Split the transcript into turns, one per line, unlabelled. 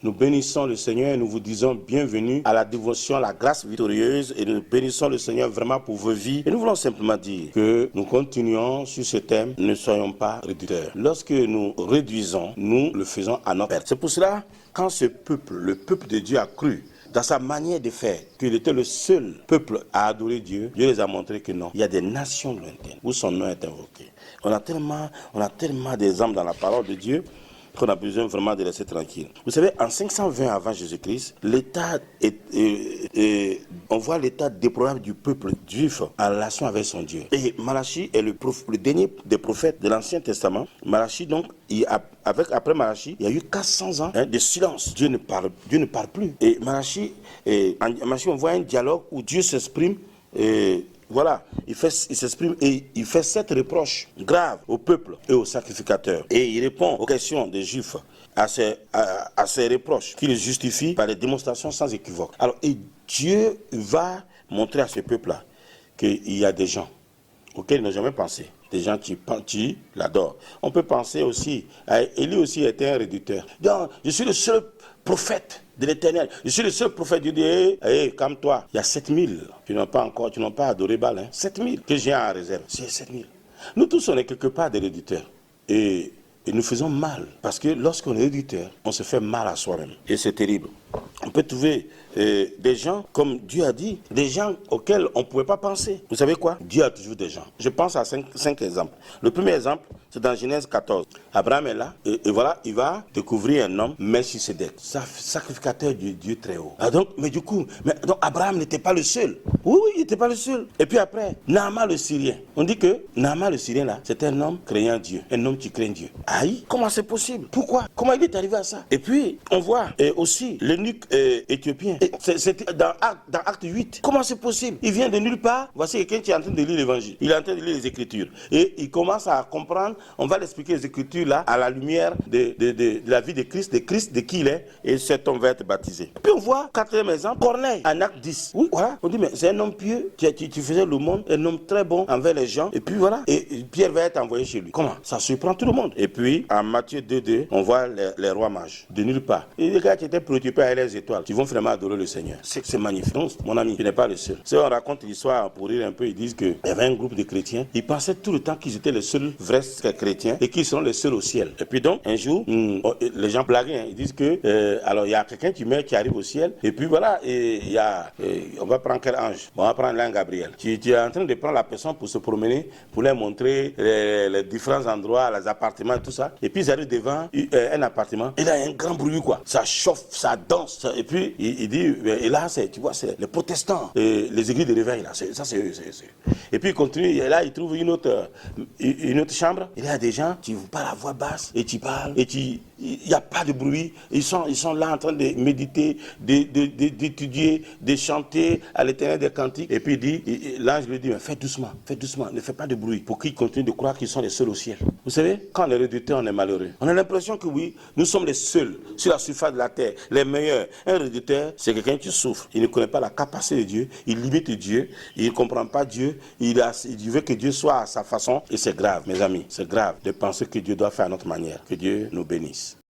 Nous bénissons le Seigneur et nous vous disons bienvenue à la dévotion, la grâce victorieuse, et nous bénissons le Seigneur vraiment pour vos vies. Et nous voulons simplement dire que nous continuons sur ce thème, ne soyons pas réducteurs. Lorsque nous réduisons, nous le faisons à notre perte. C'est pour cela, quand ce peuple, le peuple de Dieu a cru, dans sa manière de faire, qu'il était le seul peuple à adorer Dieu, Dieu les a montré que non. Il y a des nations lointaines où son nom est invoqué. On a tellement d'exemples dans la parole de Dieu qu'on a besoin vraiment de laisser tranquille. Vous savez, en 520 avant Jésus-Christ, on voit l'état déplorable du peuple juif en relation avec son Dieu. Et Malachie est le dernier des prophètes de l'Ancien Testament. Malachie, donc, après Malachie, il y a eu 400 ans de silence. Dieu ne parle plus. Et Malachie, on voit un dialogue où Dieu s'exprime. Voilà, il s'exprime et il fait 7 reproches graves au peuple et aux sacrificateurs. Et il répond aux questions des Juifs à ces reproches qu'il justifie par des démonstrations sans équivoque. Alors, et Dieu va montrer à ce peuple-là qu'il y a des gens auxquels ils n'ont jamais pensé. Des gens qui l'adorent. On peut penser aussi, Élie aussi était un réducteur. Donc, je suis le seul prophète de l'Éternel. Je suis le seul prophète de Dieu. Calme-toi. Il y a 7000 qui n'ont pas adoré Baal. 7000 que j'ai en réserve. C'est 7000. Nous tous, on est quelque part des réducteurs. Et nous faisons mal. Parce que lorsqu'on est réducteur, on se fait mal à soi-même. Et c'est terrible. On peut trouver des gens, comme Dieu a dit, des gens auxquels on ne pouvait pas penser. Vous savez quoi? Dieu a toujours des gens. Je pense à 5 exemples. Le premier exemple, c'est dans Genèse 14. Abraham est là, et voilà, il va découvrir un homme, Melchisedec, sacrificateur du Dieu très haut. Donc Abraham n'était pas le seul. Oui, il n'était pas le seul. Et puis après, Naaman le Syrien. On dit que Naaman le Syrien, là, c'est un homme craignant Dieu. Un homme qui craint Dieu. Aïe, comment c'est possible? Pourquoi? Comment il est arrivé à ça? Et puis, on voit aussi l'eunuque éthiopien. C'était dans Acte 8. Comment c'est possible? Il vient de nulle part. Voici quelqu'un qui est en train de lire l'évangile. Il est en train de lire les Écritures. Et il commence à comprendre. On va l'expliquer les Écritures là, à la lumière de la vie de Christ de qui il est. Et cet homme va être baptisé. Puis on voit, 4e exemple, Corneille, en Acte 10. Oui, voilà. On dit, mais c'est un homme pieux qui faisait le monde, un homme très bon envers les gens. Et puis voilà. Et Pierre va être envoyé chez lui. Comment? Ça surprend tout le monde. Et puis, en Matthieu 2:2, on voit les rois mages. De nulle part. Et les gars qui étaient préoccupés avec les étoiles, qui vont vraiment adorer le Seigneur. C'est magnifique. Non, mon ami, tu n'es pas le seul. Si on raconte l'histoire pour rire un peu, ils disent qu'il y avait un groupe de chrétiens. Ils pensaient tout le temps qu'ils étaient les seuls vrais chrétiens et qu'ils seront les seuls au ciel. Et puis donc, un jour, les gens blaguaient. Ils disent que, alors il y a quelqu'un qui meurt, qui arrive au ciel. Et puis voilà, on va prendre quel ange? On va prendre l'ange Gabriel. Tu es en train de prendre la personne pour se promener, pour leur montrer les différents endroits, les appartements, tout ça. Et puis ils arrivent devant un appartement. Et là, il y a un grand bruit, quoi. Ça chauffe, ça danse. Et puis, il dit, et là, tu vois, c'est les protestants, les églises de réveil, là. Ça, c'est eux. Et puis, il continue. Et là, il trouve une autre chambre. Et là, il y a des gens qui vous parlent à voix basse. Et tu parles. Et il n'y a pas de bruit. Ils sont là en train de méditer, d'étudier, de chanter à l'Éternel des cantiques. Et puis, l'ange lui dit, mais fais doucement, ne fais pas de bruit. Pour qu'ils continuent de croire qu'ils sont les seuls au ciel. Vous savez, quand on est réducteur, on est malheureux. On a l'impression que oui, nous sommes les seuls sur la surface de la terre, les meilleurs. Un réducteur, c'est quelqu'un qui souffre. Il ne connaît pas la capacité de Dieu, il limite Dieu, il ne comprend pas Dieu, il veut que Dieu soit à sa façon. Et c'est grave, mes amis, c'est grave de penser que Dieu doit faire à notre manière. Que Dieu nous bénisse.